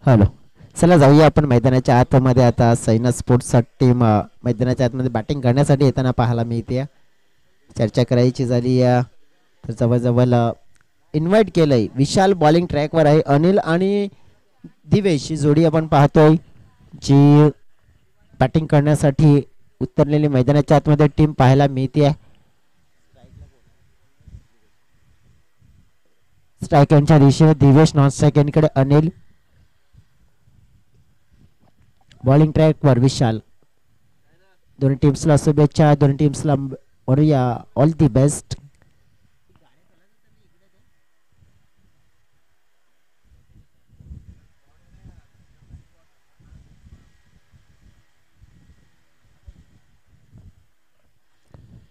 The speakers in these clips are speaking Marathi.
हॅलो. चला जाऊया आपण मैदानाच्या आतमध्ये. आता सैना स्पोर्ट्सचा टीम मैदानाच्या आतमध्ये बॅटिंग करण्यासाठी येताना पाहायला मिळते. चर्चा करायची झाली या तर जवळजवळ इन्व्हाइट केलंय. विशाल बॉलिंग ट्रॅकवर आहे. अनिल आणि दिवेश ही जोडी आपण पाहतोय जी बॅटिंग करण्यासाठी उतरलेली मैदानाच्या आतमध्ये टीम पाहायला मिळते. स्ट्रायकरच्या दिशेने दिवेश, नॉन स्ट्रायकरकडे अनिल. बॉलिंग ट्रॅकवर विशाल. दोन्ही टीम्सला शुभेच्छा. दोन्ही टीम्सला म्हणूया ऑल दी बेस्ट.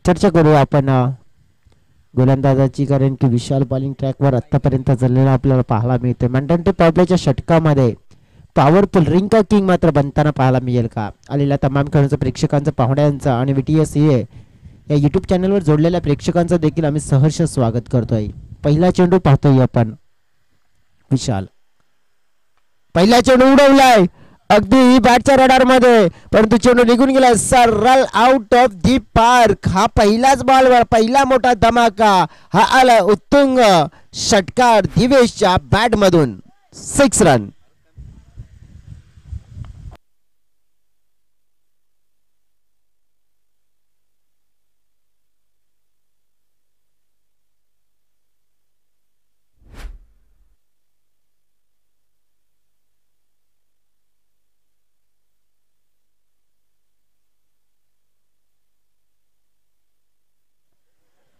चर्चा करूया आपण गोलंदाजाची, कारण की विशाल बॉलिंग ट्रॅकवर आतापर्यंत झालेला आपल्याला पाहायला मिळते. मंडंटी पॉपलेच्या षटकामध्ये पॉवरफुल रिंग किंग मात्र बनताना पाहायला मिळेल का? आलेल्या तमाम खेळाडूंचं, प्रेक्षकांचं, पाहुण्यांचं आणि VTS या यूट्यूब चॅनलवर जोडलेल्या प्रेक्षकांचं देखील आम्ही सहर्ष स्वागत करतोय. पहिला चेंडू पाहतोय आपण. विशाल पहिला चेंडू उडवलाय अगदी बॅटच्या रडार मध्ये, परंतु चेंडू निघून गेला सरळ आउट ऑफ दी पार्क. हा पहिलाच बॉलवर पहिला मोठा धमाका. हा आला उत्तुंग षटकार दिवेशच्या बॅट मधून. 6 रन.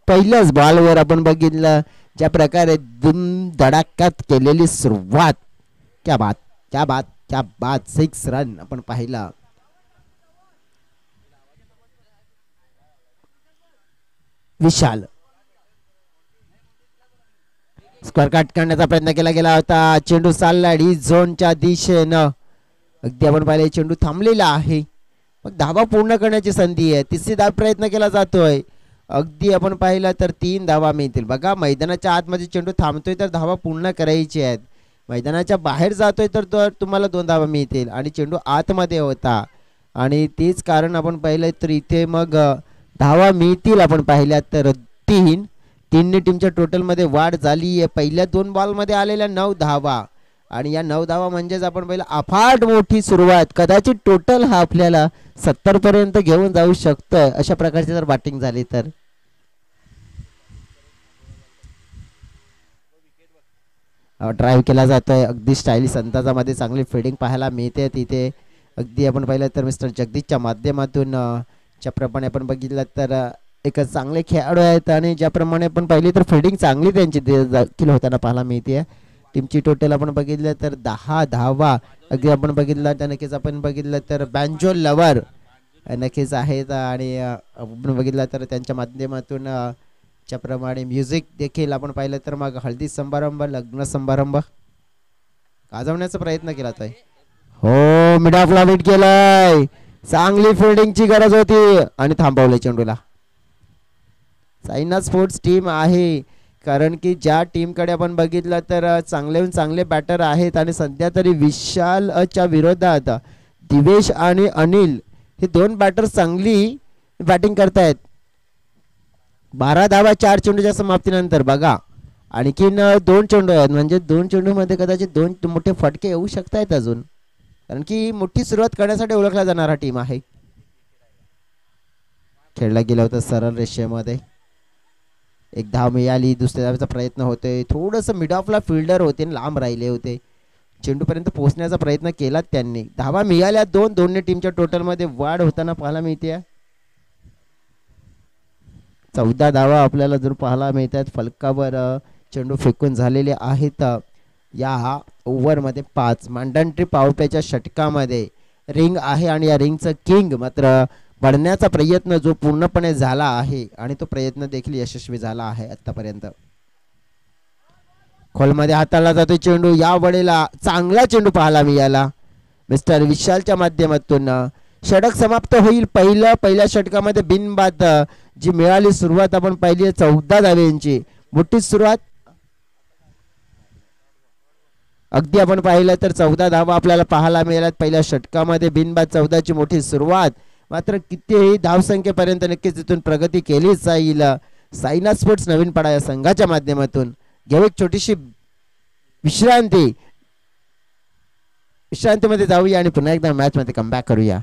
पहिल्याच बॉलवर आपण बघितलं ज्या प्रकारे दुम धडाक्यात केलेली सुरुवात. क्या बात, क्या बात, क्या बात. 6 रन आपण पाहिला. विशाल स्क्वेअर कट करण्याचा प्रयत्न केला गेला होता. चेंडू चालला डी झोनच्या दिशेनं. अगदी आपण पाहिले चेंडू थांबलेला आहे. मग धावा पूर्ण करण्याची संधी आहे. तिसरी धाव प्रयत्न केला जातोय. अगदी आपण पाहिलं तर 3 धावा मिळतील. बघा मैदानाच्या आतमध्ये चेंडू थांबतोय तर धावा पूर्ण करायची आहेत. मैदानाच्या बाहेर जातोय तर तुम्हाला 2 धावा मिळतील आणि चेंडू आतमध्ये होता आणि तेच कारण आपण पाहिलं तर इथे मग धावा मिळतील. आपण पाहिल्या तर 3 टीमच्या टोटलमध्ये वाढ झाली आहे. पहिल्या 2 बॉलमध्ये आलेल्या 9 धावा आणि या 9 धावा म्हणजेच आपण पहिलं अफाट मोठी सुरुवात. कदाचित टोटल हा आपल्याला 70 पर्यंत घेऊन जाऊ शकतं अशा प्रकारची जर बॅटिंग झाली तर. ड्राईव्ह केला जातोय अगदी स्टायलिश अंदाजामध्ये. चांगली फिल्डिंग पाहायला मिळते तिथे. अगदी आपण पाहिलं तर मिस्टर जगदीशच्या माध्यमातून ज्याप्रमाणे आपण बघितलं तर एक चांगले खेळाडू आहेत आणि ज्याप्रमाणे आपण पाहिली तर फिल्डिंग चांगली त्यांची देखील होताना पाहायला मिळते. टीमची टोटल आपण बघितलं तर 10 धावा. अगदी आपण बघितलं तर नक्कीच आपण बघितलं तर बँजो लवर नक्कीच आहेत आणि आपण बघितलं तर त्यांच्या माध्यमातून ज्याप्रमाणे म्युझिक देखील आपण पाहिलं तर मग हळदी समारंभ, लग्न समारंभ गाजवण्याचा प्रयत्न केला आहे. हो, मिड ऑफला हिट केलाय. चांगली फिल्डिंगची गरज होती आणि थांबवले चेंडूला. साईना स्पोर्ट्स टीम आहे कारण की ज्या टीमकडे आपण बघितलं तर चांगले बॅटर आहेत आणि सध्या तरी विशालच्या विरोधात दिवेश आणि अनिल हे 2 बॅटर चांगली बॅटिंग करतायत. 12 धावा 4 चेंडूच्या समाप्तीनंतर. बघा आणखीन 2 चेंडू आहेत म्हणजे 2 चेंडूमध्ये कदाचित 2 मोठे फटके येऊ शकतायत अजून, कारण की मोठी सुरुवात करण्यासाठी ओळखला जाणारा टीम आहे. खेळला गेला होता सरळ रेषेमध्ये. 1 धाव मिळाली. दुसऱ्या धावेचा प्रयत्न होतोय. थोडंसं मिड ऑफला फिल्डर होते आणि लांब राहिले होते. चेंडूपर्यंत पोहोचण्याचा प्रयत्न केला त्यांनी. धावा मिळाल्या 2. दोन्ही टीमच्या टोटलमध्ये वाढ होताना पाहायला मिळते. 14 धावा आपल्याला जर पाहायला मिळतात. फलकावर चेंडू फेकून झालेले आहेत. या ओव्हरमध्ये 5 मांडंट्री पावप्याच्या षटकामध्ये रिंग आहे आणि या रिंगचं किंग मात्र बनण्याचा प्रयत्न जो पूर्णपणे झाला आहे आणि तो प्रयत्न देखील यशस्वी झाला आहे आतापर्यंत. खोलमध्ये हाताळला जातो चेंडू. या वेळेला चांगला चेंडू पाहायला मिळाला मिस्टर विशालच्या माध्यमातून. षटक समाप्त होईल. पहिल्या षटकामध्ये बिनबाद जी मिळाली सुरुवात आपण पाहिली 14 धावांची मोठी सुरुवात. अगदी आपण पाहिलं तर 14 धावा आपल्याला पाहायला मिळाल्यात पहिल्या षटकामध्ये. बिनबाद 14ची मोठी सुरुवात. मात्र कितीही धावसंख्येपर्यंत नक्कीच तिथून प्रगती केलीच जाईल. साईनाथ स्पोर्ट्स नवीन पाडा या संघाच्या माध्यमातून घेऊ एक छोटीशी विश्रांती. विश्रांतीमध्ये जाऊया आणि पुन्हा एकदा मॅच मध्ये कमबॅक करूया.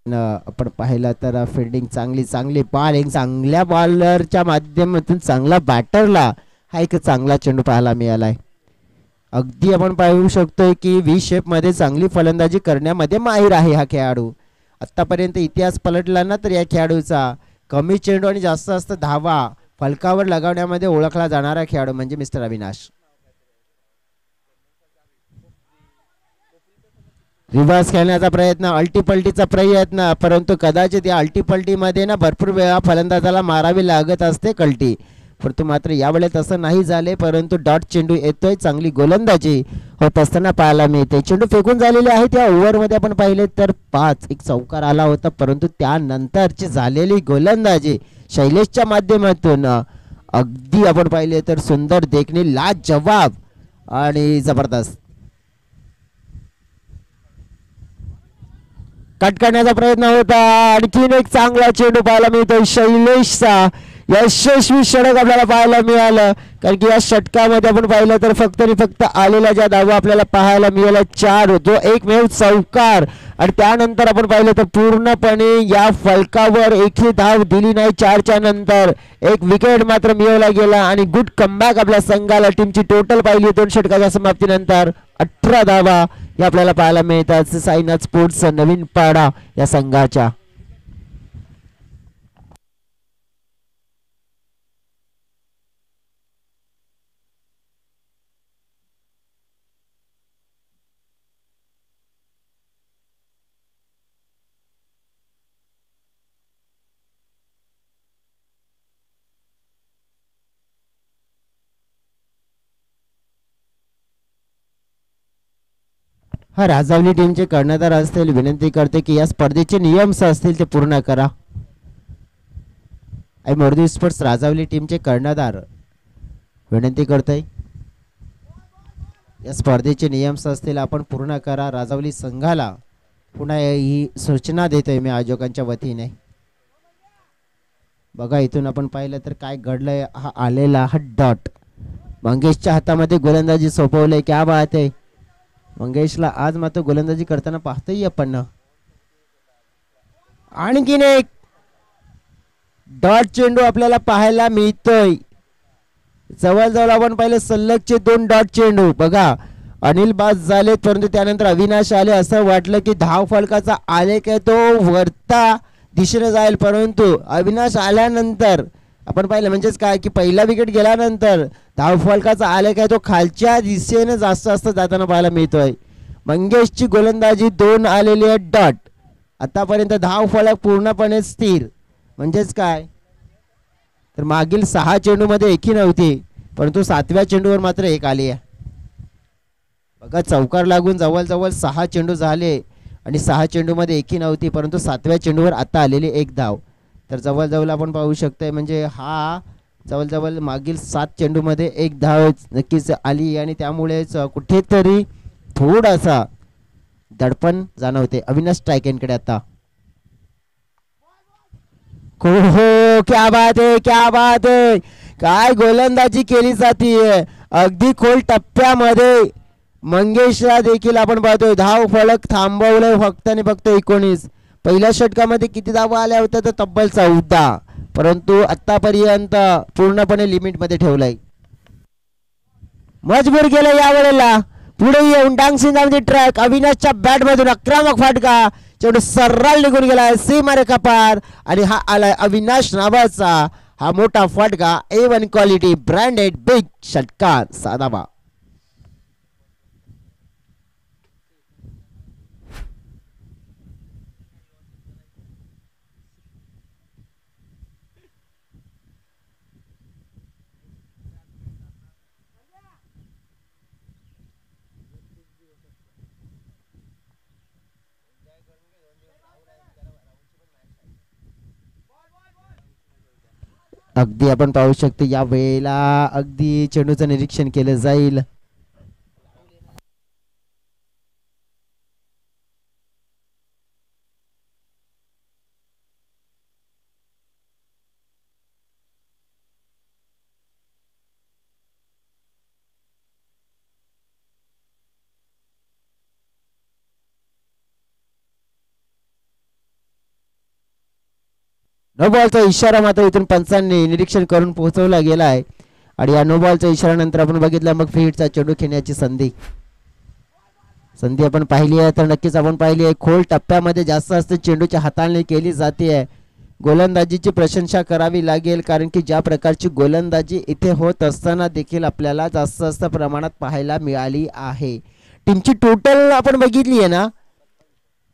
आपण पाहिलं तर फिल्डिंग चांगली बॉलिंग चांगल्या बॉलरच्या माध्यमातून चांगला बॅटरला हा एक चांगला चेंडू पाहायला मिळालाय. अगदी आपण पाहू शकतोय की व्ही शेप मध्ये चांगली फलंदाजी करण्यामध्ये माहीर आहे हा खेळाडू. आतापर्यंत इतिहास पलटला ना तर या खेळाडूचा कमी चेंडू आणि जास्त धावा फलकावर लगावण्यामध्ये ओळखला जाणारा खेळाडू म्हणजे मिस्टर अविनाश. रिव्हर्स खेळण्याचा प्रयत्न, अल्टीपल्टीचा प्रयत्न, परंतु कदाचित या अल्टीपल्टीमध्ये ना भरपूर वेळा फलंदाजाला मारावी लागत असते कल्टी. परंतु मात्र यावेळेस तसं नाही झाले. परंतु डॉट चेंडू येतोय. चांगली गोलंदाजी होत असताना पाहायला मिळते. चेंडू फेकून झालेले आहे. त्या ओव्हरमध्ये आपण पाहिले तर 5 एक चौकार आला होता. परंतु त्यानंतरची झालेली गोलंदाजी शैलेशच्या माध्यमातून अगदी आपण पाहिले तर सुंदर देखणी, लाजवाब आणि जबरदस्त. कट करण्याचा प्रयत्न होता. आणखीन एक चांगला चेंडू पाहायला मिळतो शैलेशचा. यशस्वी षटक आपल्याला पाहायला मिळालं. कारण की या षटकामध्ये आपण पाहिलं तर फक्त आलेल्या ज्या धावा आपल्याला पाहायला मिळाल्या 4, जो एकमेव चौकार. आणि त्यानंतर आपण पाहिलं तर पूर्णपणे या फलकावर एकही धाव दिली नाही. 4च्या नंतर एक विकेट मात्र मिळवला गेला आणि गुड कमबॅक आपल्या संघाला. टीमची टोटल पाहिली 2 षटकाच्या समाप्तीनंतर 18 धावा हे आपल्याला पाहायला मिळतात साईनाथ स्पोर्ट्स नवीन पाडा या संघाच्या. हा राजावली टीमचे कर्णधार असतील विनंती करते की या स्पर्धेचे नियम असतील ते पूर्ण करा. आई मोरदी स्पोर्ट्स राजावली टीमचे कर्णधार विनंती करतोय या स्पर्धेचे नियम असतील आपण पूर्ण करा. राजावली संघाला पुन्हा ही सूचना देतोय मी आयोजकांच्या वतीने. बघा इथून आपण पाहिलं तर काय घडलंय. हा आलेला हा डॉट मंगेशच्या हातामध्ये गोलंदाजी सोपवलंय. क्या बात आहे. मंगेशला आज मात्र गोलंदाजी करताना पाहतोय आपण. आणखीन एक डॉट चेंडू आपल्याला पाहायला मिळतोय. जवळ आपण पाहिलं सलगचे 2 डॉट चेंडू. बघा अनिल बाज झाले परंतु त्यानंतर अविनाश आले. असं वाटलं की धाव फलकाचा आलेख आहे तो वरता दिशेने जाईल. परंतु अविनाश आल्यानंतर आपण पाहिलं म्हणजेच काय की पहिला विकेट गेल्यानंतर धावफलकाचा आलेख आहे तो खालच्या दिशेने जास्त जाताना पाहायला मिळतोय. मंगेशची गोलंदाजी 2 आलेली आहे डॉट. आतापर्यंत धावफलक पूर्णपणे स्थिर. म्हणजेच काय तर मागील 6 चेंडूमध्ये एकही नव्हती परंतु 7व्या चेंडूवर मात्र एक आली आहे. बघा चौकार लागून जवळ 6 चेंडू झाले आणि 6 चेंडूमध्ये एकही नव्हती परंतु 7व्या चेंडूवर आता आलेली एक धाव. तर जवळ आपण पाहू शकतोय म्हणजे हा जवळ मागील 7 चेंडूमध्ये एक धाव नक्कीच आली आणि त्यामुळेच कुठेतरी थोडासा दडपण जाणवते अविनाश स्ट्रायकेनकडे आता. हो क्या बात आहे काय गोलंदाजी केली जाते. अगदी खोल टप्प्यामध्ये मंगेशला देखील आपण पाहतोय धाव फलक थांबवलंय फक्त आणि फक्त 19. पहिल्या षटकामध्ये किती धावा आल्या होत्या तर तब्बल 14 परंतु आतापर्यंत पूर्णपणे लिमिट मध्ये ठेवलंय. मजबूर केलं यावेळेला पुढे येऊन डांगसिंगामध्ये ट्रॅक. अविनाशच्या बॅट मधून आक्रमक फाटका चेंडू सरळ निघून गेलाय सीमारेखा पार आणि हा आलाय अविनाश नावाचा हा मोठा फटका. A1 क्वालिटी ब्रँडेड बिग षटकार साधाबा. अगदी आपण पाहू शकतो या वेळेला अगदी चेंडूचं निरीक्षण केलं जाईल. नो बॉलचा इशारा मात्र इथून पंचांनी निरीक्षण करून पोहोचवला गेला आहे. आणि या नो बॉलच्या इशाऱ्यानंतर आपण बघितलं मग फील्डचा चेंडू खेळण्याची संधी आपण पाहिली आहे. तर नक्कीच आपण पाहिली आहे खोल टप्प्यामध्ये जास्त चेंडूच्या हाताळणी केली जाते आहे. गोलंदाजीची प्रशंसा करावी लागेल कारण की ज्या प्रकारची गोलंदाजी इथे होत असताना देखील आपल्याला जास्त प्रमाणात पाहायला मिळाली आहे. टीमची टोटल आपण बघितली आहे ना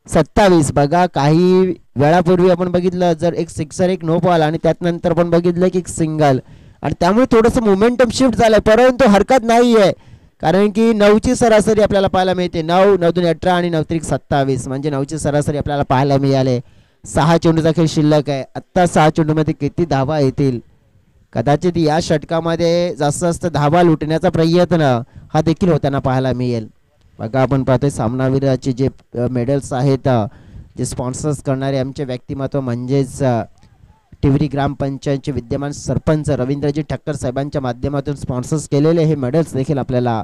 27. बघा काही वेळापूर्वी आपण बघितलं जर एक सिक्सर एक नो बॉल आणि त्यानंतर आपण बघितलं की एक सिंगल आणि त्यामुळे थोडंसं मोमेंटम शिफ्ट झालंय. परंतु हरकत नाही आहे कारण की 9ची सरासरी आपल्याला पाहायला मिळते. 9 9 2 18 आणि 9 3 27 म्हणजे 9ची सरासरी आपल्याला पाहायला मिळाले. 6 चेंडूचा खेळ शिल्लक आहे. आत्ता 6 चेंडूमध्ये किती धावा येतील कदाचित या षटकामध्ये जास्त धावा लुटण्याचा प्रयत्न हा देखील होताना पाहायला मिळेल. बघा आपण पाहतोय सामनावीराचे जे मेडल्स आहेत जे स्पॉन्सर्स करणारे आमचे व्यक्तिमत्व म्हणजेच टिवरी ग्रामपंचायतचे विद्यमान सरपंच रवींद्रजी ठक्कर साहेबांच्या माध्यमातून स्पॉन्सर्स केलेले हे मेडल्स देखील आपल्याला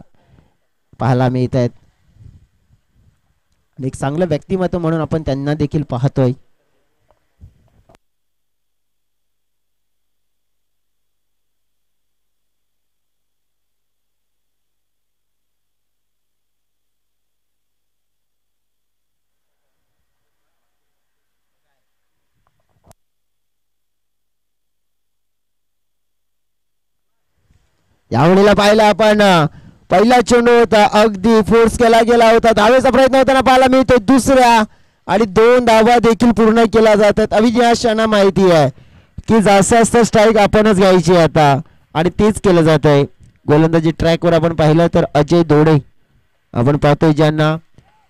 पाहायला मिळत आहेत. एक चांगलं व्यक्तिमत्व म्हणून आपण त्यांना देखील पाहतोय. यावेळेला पाहिलं आपण पहिला चेंडू होता अगदी फोर्स केला गेला होता. धावेचा प्रयत्न होताना पाहायला मिळतो. दुसऱ्या आणि 2 धावा देखील पूर्ण केल्या जातात. अविनाशांना माहिती आहे की जास्त स्ट्राईक आपणच घ्यायची आता आणि तेच केलं जात आहे. गोलंदाजी ट्रॅकवर आपण पाहिलं तर अजय दोडे आपण पाहतोय ज्यांना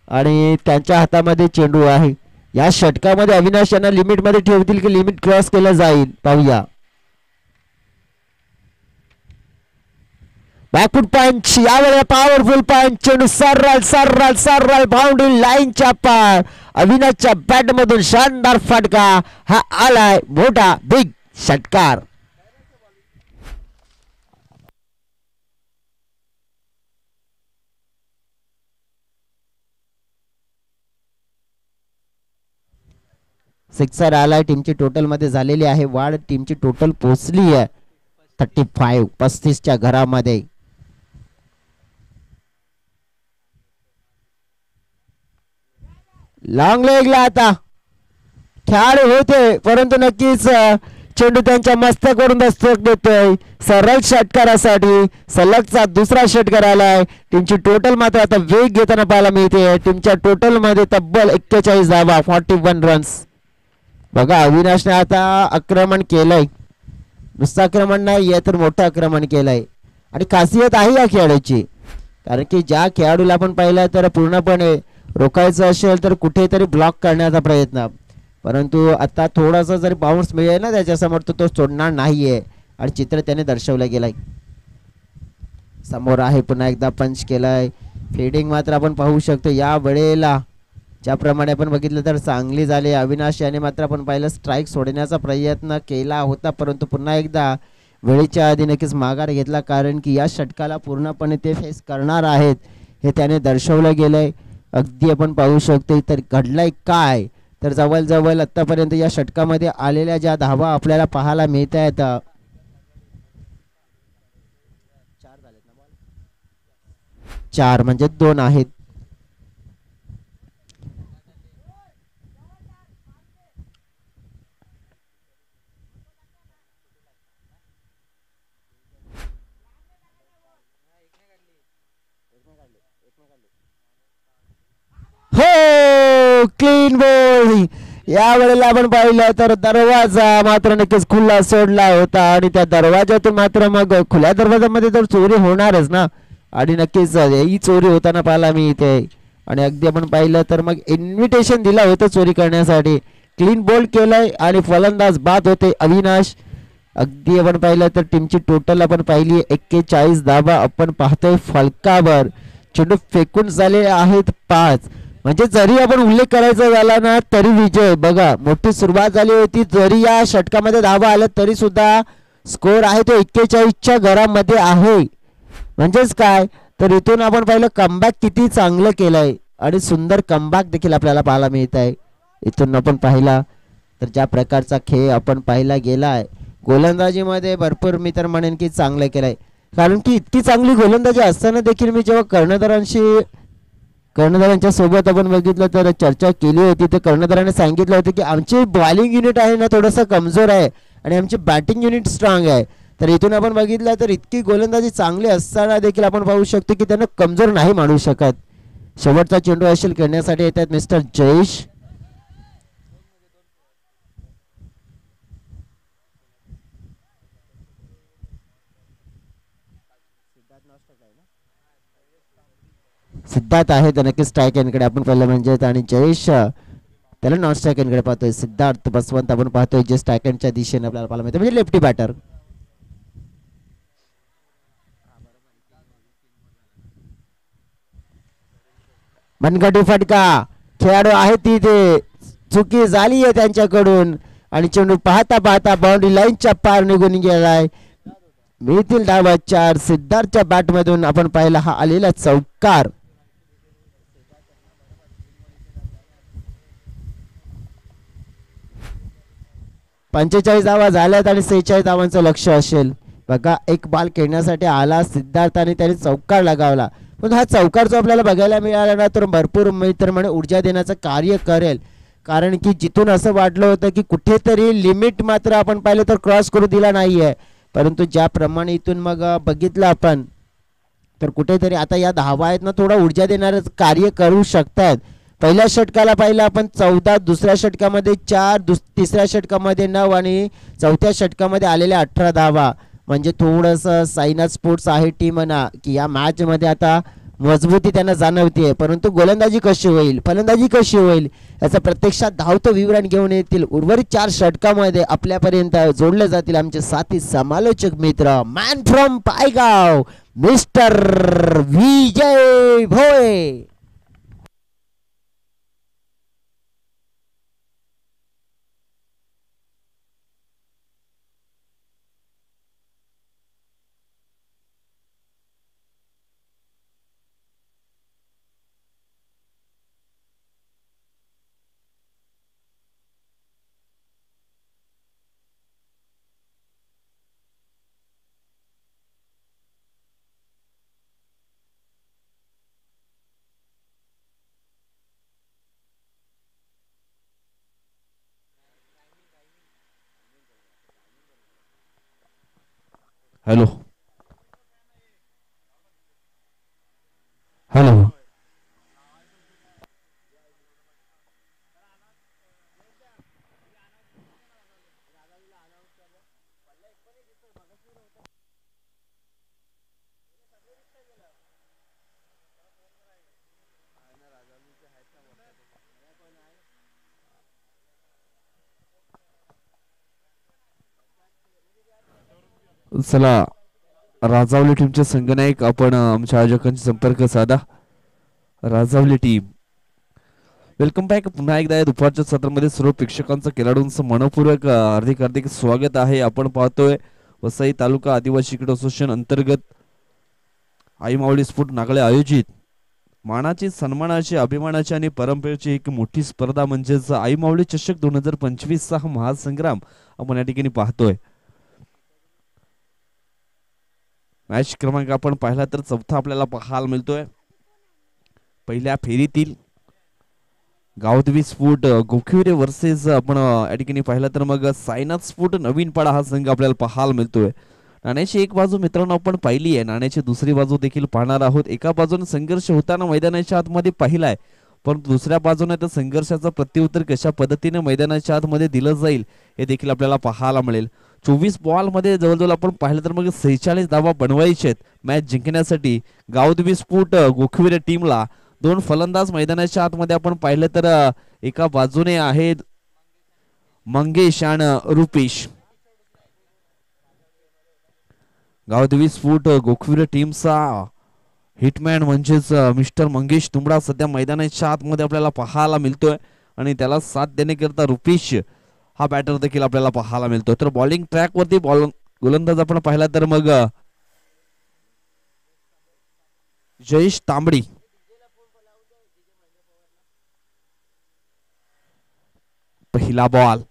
आणि त्यांच्या हातामध्ये चेंडू आहे. या षटकामध्ये अविनाश यांना लिमिटमध्ये ठेवतील की लिमिट क्रॉस केलं जाईल पाहूया. बॅकफुट पंच यावेळेला पॉवरफुल पंच चेंडू सरळ बाउंड्री लाईनच्या पार अविनाशच्या बॅट मधून शानदार फटका हा आलाय मोठा बिग षटकार. सिक्सर आलाय. टीमची टोटल मध्ये झालेली आहे वाढ. टीमची टोटल पोहोचली आहे 35 35च्या घरामध्ये. लॉंग लेगला आता खेळाडू होते परंतु नक्कीच चेंडू त्यांच्या मस्तकावरून दस्तक देतोय. सरळ षटकारासाठी सलगचा दुसरा षटकार आलाय. टीमची टोटल मात्र आता वेग घेताना पाहायला मिळते. टीमच्या टोटल मध्ये तब्बल 41 धावा 41 रन्स. बघा अविनाशने आता आक्रमण केलंय. नुसतं आक्रमण नाही आहे तर मोठं आक्रमण केलंय आणि खासियत आहे या खेळाडूची कारण की ज्या खेळाडूला आपण पाहिलं तर पूर्णपणे रोखायचं असेल तर कुठेतरी ब्लॉक करण्याचा प्रयत्न परंतु आता थोडासा जरी बाउन्स मिळेल ना त्याच्यासमोर तो सोडणार नाहीये आणि चित्र त्याने दर्शवलं गेलंय. समोर आहे पुन्हा एकदा पंच केलाय. फिल्डिंग मात्र आपण पाहू शकतो या वेळेला ज्याप्रमाणे आपण बघितलं तर चांगली झाली. अविनाश याने मात्र आपण पाहिलं स्ट्राईक सोडण्याचा प्रयत्न केला होता परंतु पुन्हा एकदा वेळेच्या आधी नक्कीच माघार घेतला कारण की या षटकाला पूर्णपणे ते फेस करणार आहेत हे त्याने दर्शवलं गेलंय. अगदी आपण पाहू शकतो तर घडलंय काय तर जवळजवळ आतापर्यंत या षटकामध्ये आलेल्या ज्या धावा आपल्याला पाहायला मिळत आहेत 4 म्हणजे 2 आहेत. हो क्लीन बॉल. यावेळेला आपण पाहिलं तर दरवाजा मात्र नक्कीच खुला सोडला होता आणि त्या दरवाजातून मात्र मग खुल्या दरवाजामध्ये तर चोरी होणारच ना आणि नक्कीच ही चोरी होताना पाहायला मिळते आणि अगदी आपण पाहिलं तर मग इन्व्हिटेशन दिलं होतं चोरी करण्यासाठी. क्लीन बॉल केलंय आणि फलंदाज बाद होते अविनाश. अगदी आपण पाहिलं तर टीमची टोटल आपण पाहिली 41 धावा आपण पाहतोय फलकावर. चेंडू फेकून झाले आहेत 5. म्हणजे जरी आपण उल्लेख करायचा झाला ना तरी विजय बघा मोठी सुरुवात झाली होती. जरी या षटकामध्ये धावा आल्या तरी सुद्धा स्कोर आहे तो 41च्या घरामध्ये आहे. म्हणजेच काय तर इथून आपण पाहिलं कमबॅक किती चांगलं केलंय आणि सुंदर कमबॅक देखील आपल्याला पाहायला मिळत आहे. इथून आपण पाहिला तर ज्या प्रकारचा खेळ आपण पाहिला गेलाय गोलंदाजीमध्ये भरपूर मी तर म्हणेन की चांगलं केलंय. कारण की इतकी चांगली गोलंदाजी असताना देखील मी जेव्हा कर्णधारांच्या सोबत आपण बघितलं तर चर्चा केली होती तर कर्णधाराने सांगितलं होतं की आमची बॉलिंग युनिट आहे ना थोडंसं कमजोर आहे आणि आमची बॅटिंग युनिट स्ट्रॉंग आहे. तर इथून आपण बघितलं तर इतकी गोलंदाजी चांगली असताना देखील आपण पाहू शकतो की त्यांना कमजोर नाही मानू शकत. शेवटचा चेंडू असेल खेळण्यासाठी येतात मिस्टर जयेश. सिद्धार्थ आहे तर नक्कीच स्ट्राईक एनकडे आपण पाहिलं म्हणजे आणि जयेश त्याला नॉन स्ट्राईक एनकडे पाहतोय. सिद्धार्थ बसवंत आपण पाहतोय जे स्ट्राईक एनच्या दिशेने आपल्याला पाहायला मिळतं म्हणजे लेफ्टी बॅटर. मनगटी फटका खेळाडू आहे तिथे चुकी झाली आहे त्यांच्याकडून आणि चेंडू पाहता पाहता बाउंड्री लाईनच्या पार निघून गेलाय. मिळतील धावा 4. सिद्धार्थच्या बॅटमधून आपण पाहिला हा आलेला चौकार. 45 धावा झाल्यात आणि 46 धावांचं लक्ष असेल. बघा एक बॉल खेळण्यासाठी आला सिद्धार्थ आणि त्याने चौकार लगावला पण हा चौकार जो आपल्याला बघायला मिळाला ना तर भरपूर मित्र म्हणे ऊर्जा देण्याचं कार्य करेल. कारण की जिथून असं वाटलं होतं की कुठेतरी लिमिट मात्र आपण पाहिलं तर क्रॉस करू दिला नाहीये परंतु ज्याप्रमाणे इथून मग बघितलं आपण तर कुठेतरी आता या धावा आहेत ना थोडा ऊर्जा देणारं कार्य करू शकतात. पहिल्या षटकाला पाहिलं आपण 14, दुसऱ्या षटकामध्ये 4, तिसऱ्या षटकामध्ये 9 आणि चौथ्या षटकामध्ये आलेल्या 18 धावा. म्हणजे थोडंसं साईनाथ स्पोर्ट्स आहे टीम म्हणा की या मॅचमध्ये आता मजबूती त्यांना जाणवते परंतु गोलंदाजी कशी होईल फलंदाजी कशी होईल याचं प्रत्यक्षात धावतं विवरण घेऊन येतील. उर्वरित 4 षटकामध्ये आपल्यापर्यंत जोडले जातील आमचे साथी समालोचक मित्र man from Paygaon mister Vijay Bhoye. Hello hello चला राजावली टीमचे संघनायक आपण आमच्या आयोजकांशी संपर्क साधा. राजावली टीम वेलकम बॅक पुन्हा एकदा दुपारच्या सत्रामध्ये सर्व प्रेक्षकांचं खेळाडूंचं मनपूर्वक हार्दिक हार्दिक स्वागत आहे. आपण पाहतोय वसई तालुका आदिवासी क्रीडा असोसिएशन अंतर्गत आई मावळी स्फोट नागळे आयोजित मानाची सन्मानाची अभिमानाची आणि परंपरेची एक मोठी स्पर्धा म्हणजेच आई मावळी चषक 2025 चा महासंग्राम आपण या ठिकाणी पाहतोय. मॅच क्रमांक आपण पाहिला तर 4था आपल्याला पाहायला मिळतोय. पहिल्या फेरीतील गावदेवी स्फोट गोखिवरे वर्सेस आपण या ठिकाणी पाहिला तर मग साईनाथ स्फोट नवीन पाडा हा संघ आपल्याला पाहायला मिळतोय. नाण्याची एक बाजू मित्रांनो आपण पाहिली आहे नाण्याची दुसरी बाजू देखील पाहणार आहोत. एका बाजूने संघर्ष होताना मैदानाच्या आतमध्ये पाहिलाय पण दुसऱ्या बाजूने त्या संघर्षाचं प्रत्युत्तर कशा पद्धतीने मैदानाच्या आतमध्ये दिलं जाईल हे देखील आपल्याला पाहायला मिळेल. 24 बॉल मध्ये जवळजवळ आपण पाहिलं तर मग 46 धावा बनवायचे आहेत मॅच जिंकण्यासाठी. गावदेवी स्फोट गोखिवरे टीमला 2 फलंदाज मैदानाच्या आतमध्ये आपण पाहिलं तर एका बाजूने आहेत मंगेश आणि रुपेश गावदेवी स्फोट गोखविरे टीमचा हिटमॅन म्हणजेच मिस्टर मंगेश तुंबडा सध्या मैदानाच्या आतमध्ये आपल्याला पाहायला मिळतोय आणि त्याला साथ देण्याकरता रुपेश हा बॅटर देखील आपल्याला पाहायला मिळतोय. तर बॉलिंग ट्रॅक वरती गोलंदाज आपण पाहिला तर मग जयेश तांबडी, पहिला बॉल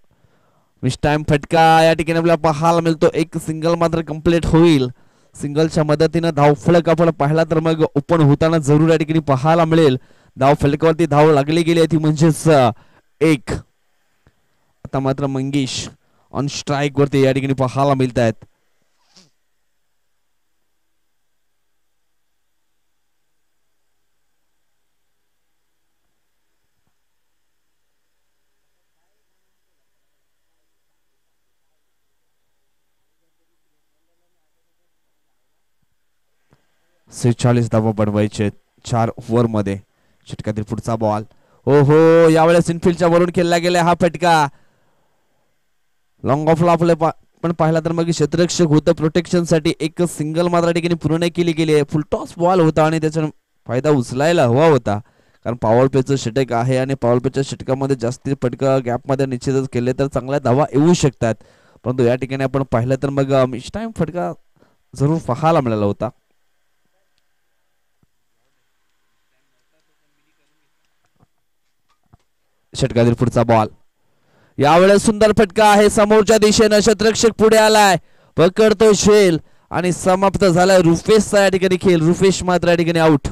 मिस टाइम फटका या ठिकाणी आपल्याला पाहायला मिळतो. एक सिंगल मात्र कंप्लीट होईल. सिंगलच्या मदतीनं धावफलक आपण पाहिला तर मग ओपन होताना जरूर या ठिकाणी पाहायला मिळेल. धाव फलकावरती धाव लागली गेली ती म्हणजेच एक. आता मात्र मंगेश ऑन स्ट्राईक वरती या ठिकाणी पाहायला मिळत आहेत. सेहेचाळीस धावा बनवायचे 4 ओव्हर मध्ये. षटकातील पुढचा बॉल हो हो यावेळेस इनफिल्डच्या वरून खेळला गेला हा फटका. लॉंग ऑफला आपले पण पाहिला तर मग क्षेत्ररक्षक होतं प्रोटेक्शन साठी. एक सिंगल मात्र ठिकाणी पूर्ण केली गेली. फुलटॉस बॉल होता आणि त्याचा फायदा उचलायला हवा होता कारण पॉवर प्लेचं षटक आहे आणि पॉवर प्लेच्या षटकामध्ये जास्ती फटका गॅप मध्ये निश्चितच केले तर चांगल्या धावा येऊ शकतात. परंतु या ठिकाणी आपण पाहिलं तर मग मिस टाइम फटका जरूर पाहायला मिळाला होता. षटकातील पुढचा बॉल यावेळेस सुंदर फटका आहे समोरच्या दिशेनं. क्षेत्ररक्षक पुढे आलाय, पकडतो शेल आणि समाप्त झालाय रुफेशचा या ठिकाणी खेळ. रुफेश मात्र या ठिकाणी आउट.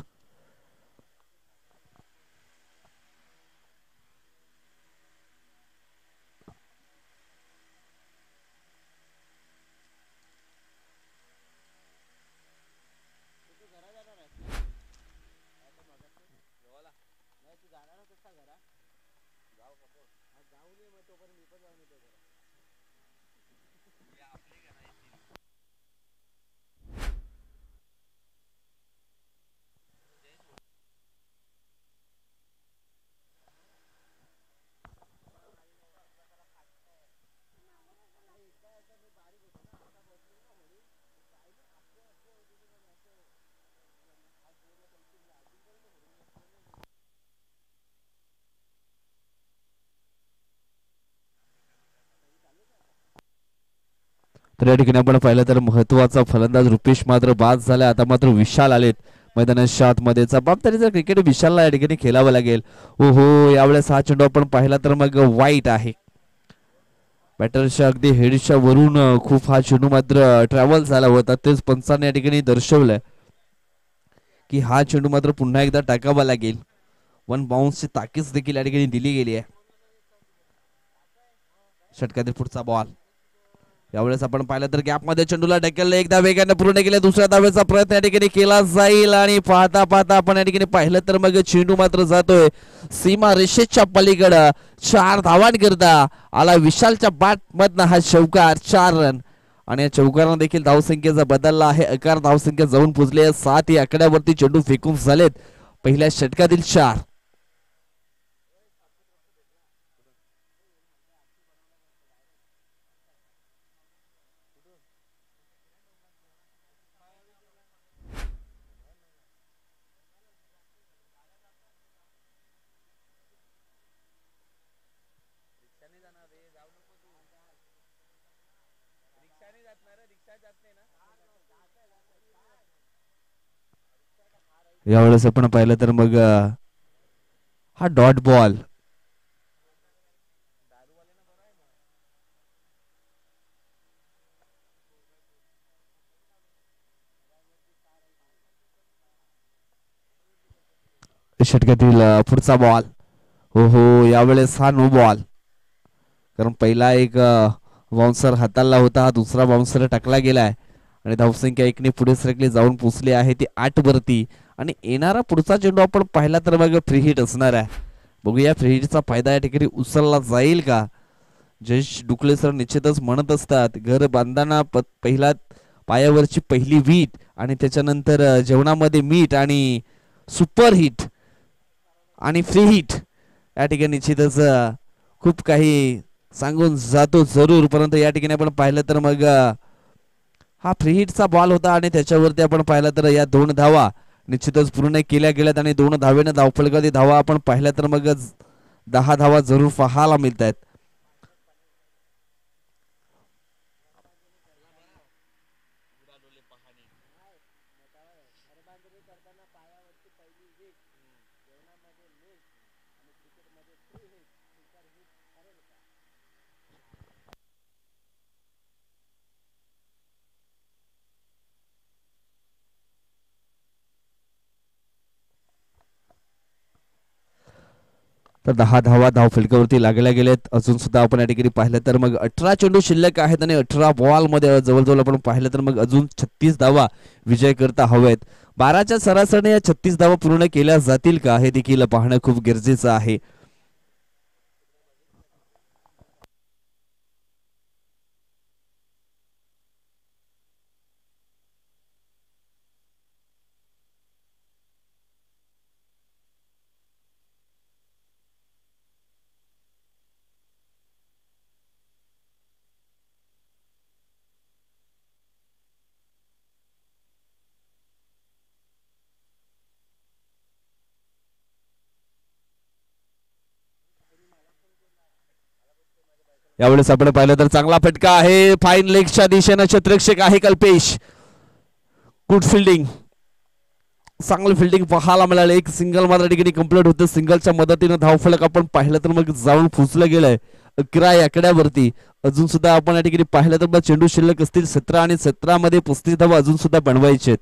तर या ठिकाणी आपण पाहिलं तर महत्वाचा फलंदाज रुपेश मात्र बाद झाला. आता मात्र विशाल आलेत मैदानाच्या आतमध्ये. जबाबदारीचा क्रिकेट विशालला या ठिकाणी खेळावं लागेल. ओहो यावेळेस हा चेंडू आपण पाहिला तर मग वाईट आहे. बॅटरच्या अगदी हेडच्या वरून खूप हा चेंडू मात्र ट्रॅव्हल झाला होता. तेच पंचाने या ठिकाणी दर्शवलंय की हा चेंडू मात्र पुन्हा एकदा टाकावा लागेल. 1 बाउन्सची ताकीद देखील या ठिकाणी दिली गेली आहे. षटकातील पुढचा बॉल यावेळेस आपण पाहिलं तर गॅप मध्ये चेंडूला ढकललं. एकदा वेगाने पूर्ण केले. दुसऱ्या धावेचा प्रयत्न या ठिकाणी केला जाईल आणि पाहता पाहता आपण या ठिकाणी पाहिलं तर मग चेंडू मात्र जातोय सीमा रेषेच्या पलीकडं. 4 धावांकरता आला विशालच्या बॅट मधनं हा चौकार. 4 रन आणि या चौकारानं देखील धावसंख्येचा बदलला आहे. 11 धावसंख्या जाऊन पोहोचली आहे. 7 या आकड्यावरती चेंडू फेकून झालेत पहिल्या षटकातील 4. यावेळेस आपण पाहिलं तर मग हा डॉट बॉल षटकातील पुढचा बॉल हो हो यावेळेस हा नो बॉल. कारण पहिला एक बाउन्सर हाताळला होता. हा दुसरा बाउन्सर टाकला गेलाय आणि धावसंख्या 1 ने पुढे सरकली जाऊन पोचली आहे ती 8 वरती. आणि येणारा पुढचा चेंडू आपण पाहिला तर मग फ्री हिट असणार आहे. बघूया फ्री हिटचा फायदा या ठिकाणी उचलला जाईल का. जयेश डुकले सर निश्चितच म्हणत असतात घर बांधताना पहिला पायावरची पहिली वीट आणि त्याच्यानंतर जेवणामध्ये मीठ आणि सुपर हिट आणि फ्री हिट या ठिकाणी निश्चितच खूप काही सांगून जातो जरूर. परंतु या ठिकाणी आपण पाहिलं तर मग हा फ्री हिटचा बॉल होता आणि त्याच्यावरती आपण पाहिलं तर या 2 धावा निश्चितच पूर्ण केल्या गेल्यात आणि 2 धावेने धावफलकाची धावा आपण पाहिल्या तर मग 10 धावा जरूर पाहायला मिळत आहेत. तर 10 धावा धावफलकावरती लागल्या गेलेत. अजून सुद्धा आपण या ठिकाणी पाहिलं तर मग 18 चेंडू शिल्लक आहेत आणि 18 बॉल मध्ये जवळजवळ आपण पाहिलं तर मग अजून 36 धावा विजय करता हवेत. 12च्या सरासरीने या 36 धावा पूर्ण केल्या जातील का हे देखील पाहणं खूप गरजेचं आहे. यावेळेस आपण पाहिलं तर चांगला फटका आहे. फाईन लेगच्या दिशेनं क्षेत्ररक्षक आहे कल्पेश. गुड फिल्डिंग, चांगलं फिल्डिंग पाहायला मिळालं. एक सिंगल मात्र ठिकाणी कंप्लीट होतं. सिंगलच्या मदतीनं धावफलक आपण पाहिलं तर मग जाऊन फुसलं गेलंय 11 आकड्यावरती. अजून सुद्धा आपण या ठिकाणी पाहिलं तर मग चेंडू शिल्लक असतील 17 आणि 17 मध्ये 35 धावा अजून सुद्धा बनवायचे.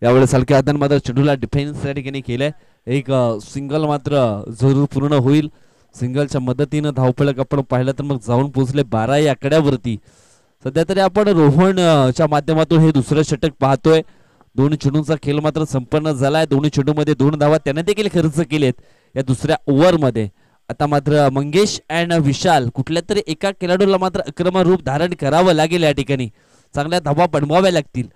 यावेळेस हलक्या हाताने मात्र चेंडूला डिफेन्स या ठिकाणी केलंय. एक सिंगल मात्र जरूर पूर्ण होईल. सिंगलच्या मदतीनं धावफलक आपण पाहिलं तर मग जाऊन पोहोचले 12 या आकड्यावरती. सध्या तरी आपण रोहनच्या माध्यमातून हे दुसरं षटक पाहतोय. दोन्ही चेंडूंचा खेळ मात्र संपन्न झालाय. दोन्ही चेंडूमध्ये 2 धावा त्याने देखील खर्च केलेत या दुसऱ्या ओव्हरमध्ये. आता मात्र मंगेश अँड विशाल कुठल्या तरी एका खेळाडूला मात्र आक्रमक रूप धारण करावं लागेल. या ठिकाणी चांगल्या धावा बनवाव्या लागतील.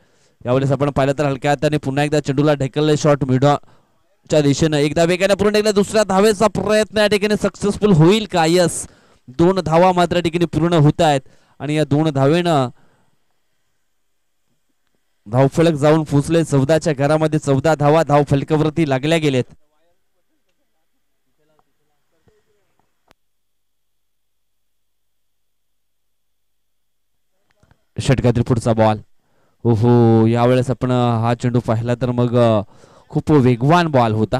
यावेळेस आपण पाहिलं तर हलक्या हाताने पुन्हा एकदा चेंडूला ढकलले शॉट मिडच्या दिशेनं. एकदा वेगाने पूर्ण एकदा दुसऱ्या धावेचा प्रयत्न या ठिकाणी सक्सेसफुल होईल का? यस, 2 धावा मात्र ठिकाणी पूर्ण होत आहेत आणि या 2 धावेनं धावफलक जाऊन पोचले 14च्या घरामध्ये. 14 धावा धावफलकावरती लागल्या गेलेत. षटकातील पुढचा बॉल. हो, यावेळेस आपण हा चेंडू पाहिला तर मग खूप वेगवान बॉल होता.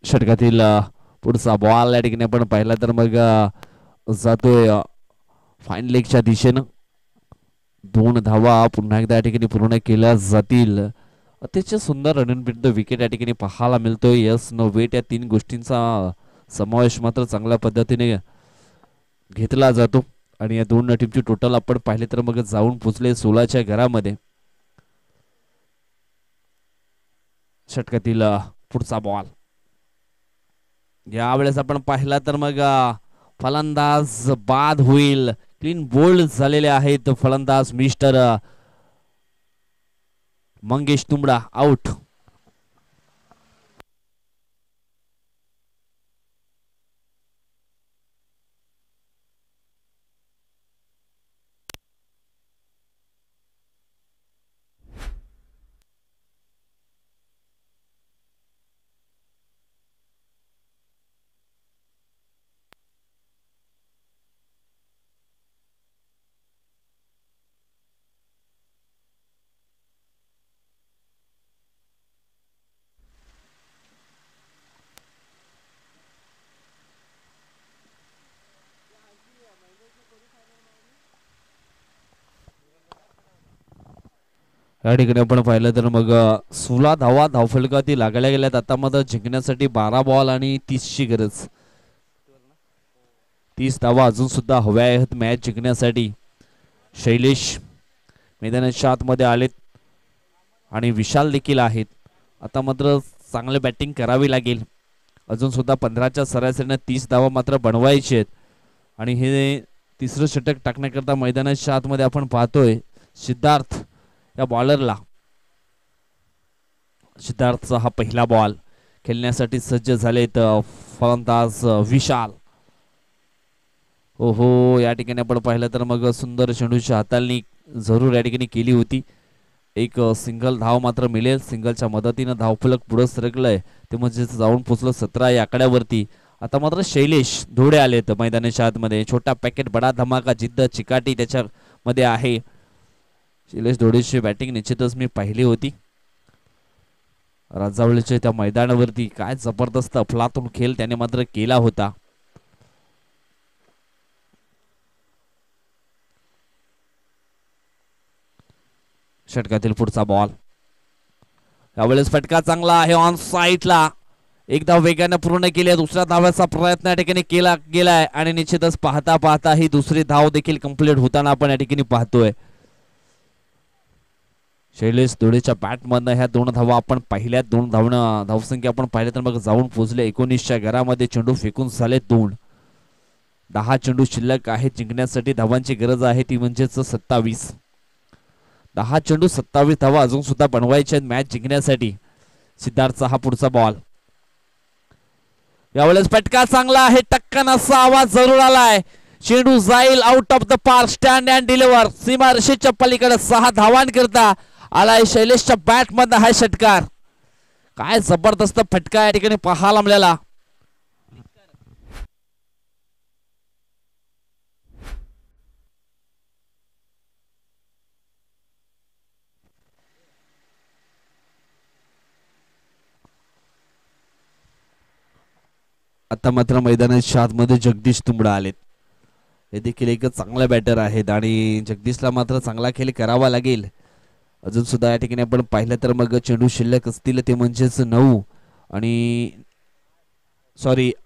षटकातील पुढचा बॉल या ठिकाणी आपण पाहिला तर मग जातोय फाईन लेगच्या दिशेनं. 2 धावा पुन्हा एकदा या ठिकाणी पूर्ण केल्या जातील. अतिशय सुंदर रणनीतिबद्ध विकेट या ठिकाणी पाहायला मिळतोय. यस, नो वेट या 3 गोष्टींचा समावेश मात्र चांगल्या पद्धतीने घेतला जातो आणि या 2 टीमची टोटल आपण पाहिले तर मग जाऊन पोचले 16च्या घरामध्ये. षटकातील पुढचा बॉल. यावेळेस आपण पाहिला तर मग फलंदाज बाद होईल. क्लीन बोल्ड झालेले आहेत फलंदाज मिस्टर मंगेश तुंबडा आउट. या ठिकाणी आपण पाहिलं तर मग 16 धावा धावफलकावरती लागल्या गेल्यात. आता मात्र जिंकण्यासाठी 12 बॉल आणि 30ची गरज. 30 धावा अजून सुद्धा हव्या आहेत मॅच जिंकण्यासाठी. शैलेश मैदानाच्या आतमध्ये आलेत आणि विशाल देखील आहेत. आता मात्र चांगले बॅटिंग करावी लागेल. अजून सुद्धा 15च्या सरासरीने 30 धावा मात्र बनवायचे आहेत आणि हे तिसरं षटक टाकण्याकरता मैदानाच्या आतमध्ये आपण पाहतोय सिद्धार्थ या बॉलरला. सिद्धार्थचा हा पहिला बॉल खेळण्यासाठी सज्ज झालेत फलंदाज विशाल. ओहो, या ठिकाणी आपण पाहिलं तर मग सुंदर चेंडूच्या हाताळणी जरूर या ठिकाणी केली होती. एक सिंगल धाव मात्र मिळेल. सिंगलच्या मदतीनं धावफलक पुढे सरकलंय ते म्हणजे जाऊन पोचलं 17 या आकड्यावरती. आता मात्र शैलेश धोडे आलेत मैदानाच्या आतमध्ये. छोटा पॅकेट बडा धमाका जिद्द चिकाटी त्याच्यामध्ये आहे. शैलेश धोडेची बॅटिंग निश्चितच मी पाहिली होती राजावळीच्या त्या मैदानावरती. काय जबरदस्त अफलातून खेळ त्याने मात्र केला होता. षटकातील पुढचा बॉल यावेळेस फटका चांगला आहे ऑन साईडला. एक धाव वेगाने पूर्ण केली. दुसऱ्या धावाचा प्रयत्न या ठिकाणी केला गेलाय आणि निश्चितच पाहता पाहता ही दुसरी धाव देखील कंप्लीट होताना आपण या ठिकाणी पाहतोय. शैलेश धोडेच्या बॅटमधनं ह्या 2 धावा आपण पाहिल्या. 2 धावसंख्या आपण पाहिल्या तर मग जाऊन पोहोचले 19च्या घरामध्ये. चेंडू फेकून झाले 2. 10 चेंडू शिल्लक आहे. जिंकण्यासाठी धावांची गरज आहे ती म्हणजेच 27. 10 चेंडू 27 धावा अजून सुद्धा बनवायचे आहेत मॅच जिंकण्यासाठी. सिद्धार्थचा हा पुढचा बॉल यावेळेस फटका चांगला आहे. टक्कन असा आवाज जरूर आलाय. चेंडू जाईल out of the park. Stand and deliver. सीमारेषेच्या पलीकडे 6 धावांकरता आलाय शैलेशच्या बॅट मधनं हा षटकार. काय जबरदस्त फटका या ठिकाणी पाहायला मिळाला. आता मात्र मैदानाच्या आतमध्ये जगदीश तुंबडा आलेत. हे देखील एक चांगला बॅटर आहेत आणि जगदीशला मात्र चांगला खेळ करावा लागेल. अजून सुद्धा या ठिकाणी आपण पाहिलं तर मग चेंडू शिल्लक असतील ते म्हणजेच 9 आणि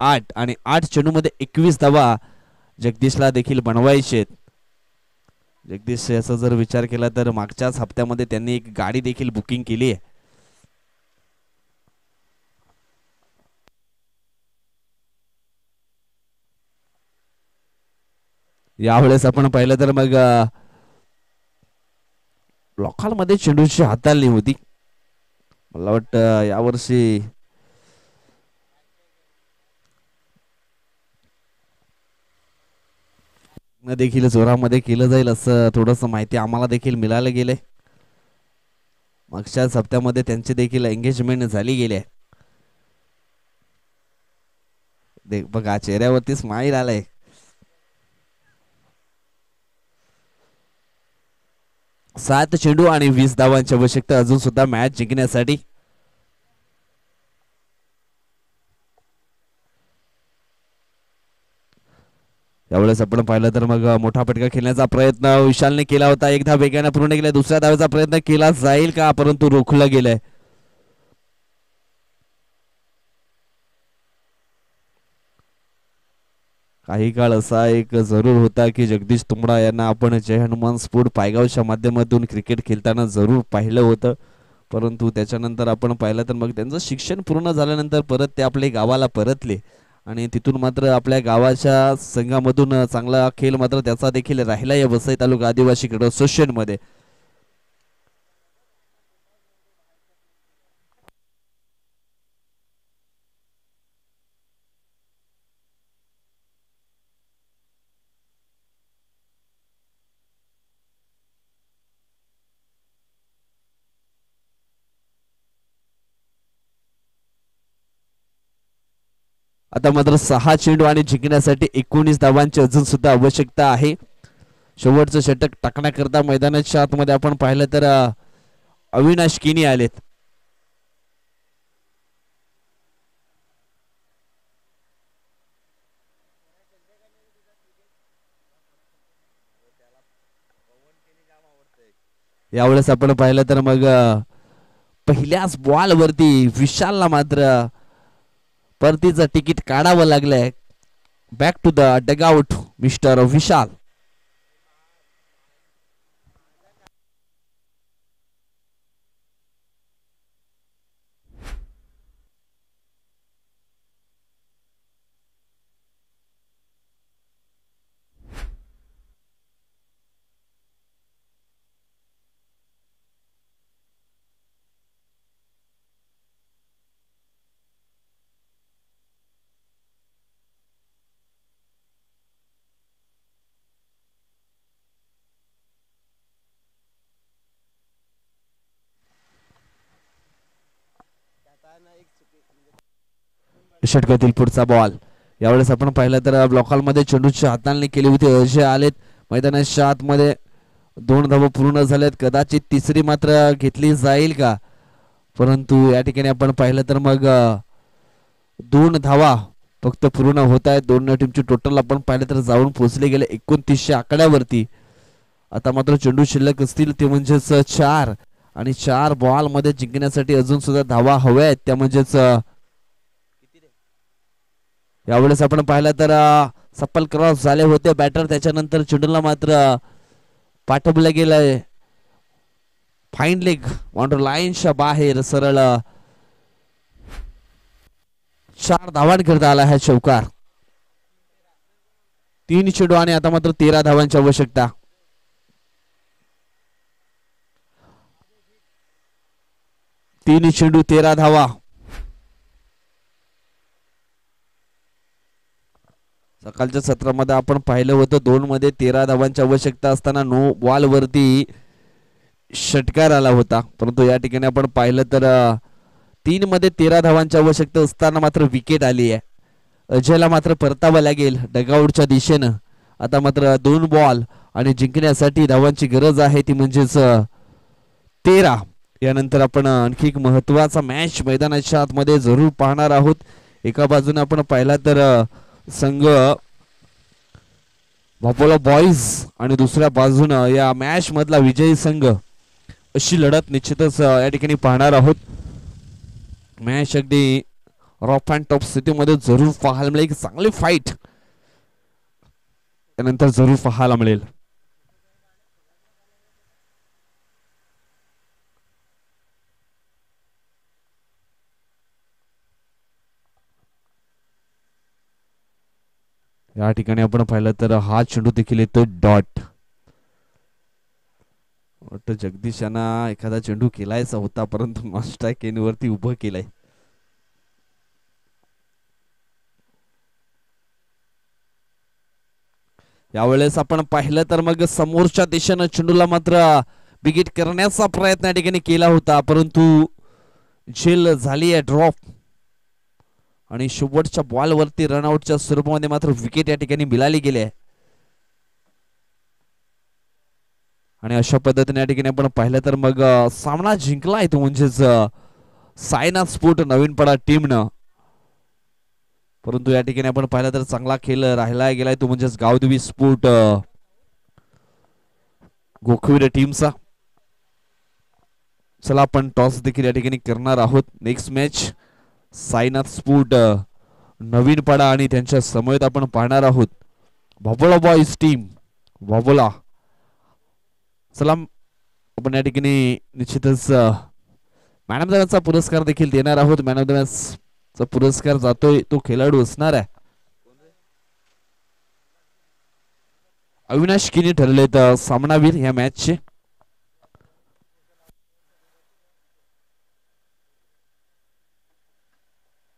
8 आणि 8 चेंडूमध्ये 21 धावा जगदीशला देखील बनवायचे आहेत. जगदीश याचा जर विचार केला तर मागच्याच हप्त्यामध्ये त्यांनी एक गाडी देखील बुकिंग केली आहे. यावेळेस आपण पाहिलं तर मग लोकलमध्ये चेंडूची हाताळणी होती. मला वाटतं यावर्षी देखील जोरामध्ये केलं जाईल असं थोडंसं माहिती आम्हाला देखील मिळालं गेलंय. मागच्याच हप्त्यामध्ये त्यांची देखील एंगेजमेंट झाली गेली आहे. बघा चेहऱ्यावरती स्माईल आलाय. 7 चेंडू आणि 20 धावांची आवश्यकता अजून सुद्धा मॅच जिंकण्यासाठी. यावेळेस आपण पाहिलं तर मग मोठा फटका खेळण्याचा प्रयत्न विशालने केला होता. एक धाव वेगाने पूर्ण केला. दुसऱ्या धावेचा प्रयत्न केला जाईल का परंतु रोखलं गेलंय. काही काळ असा एक जरूर होता की जगदीश तुंबडा यांना आपण जय हनुमान स्पोर्ट पायगावच्या माध्यमातून क्रिकेट खेळताना जरूर पाहिलं होतं. परंतु त्याच्यानंतर आपण पाहिलं तर मग त्यांचं शिक्षण पूर्ण झाल्यानंतर परत ते आपल्या गावाला परतले आणि तिथून मात्र आपल्या गावाच्या संघामधून चांगला खेळ मात्र त्याचा देखील राहिला या वसई तालुका आदिवासी क्रीडा असोसिएशनमध्ये. आता मात्र 6 चेंडू आणि जिंकण्यासाठी 19 धावांची अजून सुद्धा आवश्यकता आहे. शेवटचं षटक टाकण्याकरता मैदानाच्या आतमध्ये आपण पाहिलं तर अविनाश किनी आलेत. यावेळेस आपण पाहिलं तर मग पहिल्याच बॉल वरती विशालला मात्र परतीचं तिकीट काढावं लागलंय. Back to the dugout mister Vishal. षटकातील पुढचा बॉल. यावेळेस आपण पाहिलं तर ब्लॉकॉलमध्ये चेंडूची हाताळणी केली होती. अजय आलेत मैदानाच्या आतमध्ये. 2 धावा पूर्ण झाल्यात. कदाचित तिसरी मात्र घेतली जाईल का, परंतु या ठिकाणी आपण पाहिलं तर मग 2 धावा फक्त पूर्ण होत आहेत. दोन्ही टीमची टोटल आपण पाहिलं तर जाऊन पोहोचले गेले 2900 आकड्यावरती. आता मात्र चेंडू शिल्लक असतील ते म्हणजेच 4 आणि 4 बॉल मध्ये जिंकण्यासाठी अजून सुद्धा धावा हव्या आहेत. त्या म्हणजेच यावेळेस आपण पाहिलं तर सप्पल क्रॉस झाले होते बॅटर. त्याच्यानंतर चेंडूला मात्र पाठवलं गेलंय फाईन लेग बाउंड्री लाईनच्या बाहेर. सरळ 4 धावांकरता आला है चौकार. 3 चेंडू आणि आता मात्र 13 धावांची आवश्यकता. तीन चेंडू 13 धावा. सकाळच्या सत्रामध्ये आपण पाहिलं होतं 2 मध्ये 13 धावांची आवश्यकता असताना नो बॉल वरती षटकार आला होता, परंतु या ठिकाणी आपण पाहिलं तर 3 मध्ये 13 धावांची आवश्यकता असताना मात्र विकेट आली आहे. अजयला मात्र परतावं लागेल डगआउटच्या दिशेनं. आता मात्र 2 बॉल आणि जिंकण्यासाठी धावांची गरज आहे ती म्हणजेच 13. यानंतर आपण आणखी एक महत्वाचा मॅच मैदानाच्या आतमध्ये जरूर पाहणार आहोत. एका बाजूने आपण पाहिला तर संघ वापोला बॉईज आणि दुसऱ्या बाजूने या मॅच मधला विजयी संघ, अशी लढत निश्चितच या ठिकाणी पाहणार आहोत. मॅच अगदी रॉफ अँड टॉप स्थितीमध्ये जरूर पाहायला मिळेल. एक चांगली फाईट त्यानंतर जरूर पाहायला मिळेल. या ठिकाणी आपण पाहिलं तर हा चेंडू देखील येतो डॉट. वाटतं जगदीश यांना एखादा चेंडू केलायचा होता, परंतु नॉनस्ट्राईक वरती उभं केलाय. यावेळेस आपण पाहिलं तर मग समोरच्या दिशेनं चेंडूला मात्र बिगिट करण्याचा प्रयत्न या ठिकाणी केला होता, परंतु झेल झाली आहे ड्रॉप आणि शेवटच्या बॉल वरती रनआउटच्या स्वरूपामध्ये मात्र विकेट या ठिकाणी मिळाली गेली आहे. आणि अशा पद्धतीने या ठिकाणी आपण पाहिलं तर मग सामना जिंकलाय तो म्हणजेच सायनाथ स्पोर्ट नवीनपडा टीमनं. परंतु या ठिकाणी आपण पाहिलं तर चांगला खेळ राहिला गेलाय तो म्हणजेच गावदेवी स्पोर्ट गोखविरे टीमचा. चला आपण टॉस देखील या ठिकाणी करणार आहोत. नेक्स्ट मॅच सायनाथ स्पोर्ट नवीनपडा आणि त्यांच्या समवेत आपण पाहणार आहोत वापोला बॉईज टीम वापोला. चला आपण या ठिकाणी निश्चितच मॅन ऑफ द मॅचचा पुरस्कार देखील देणार आहोत. मॅन ऑफ द मॅचचा पुरस्कार जातोय तो खेळाडू असणार आहे अविनाश किनी ठरलेत सामनावीर या मॅचचे.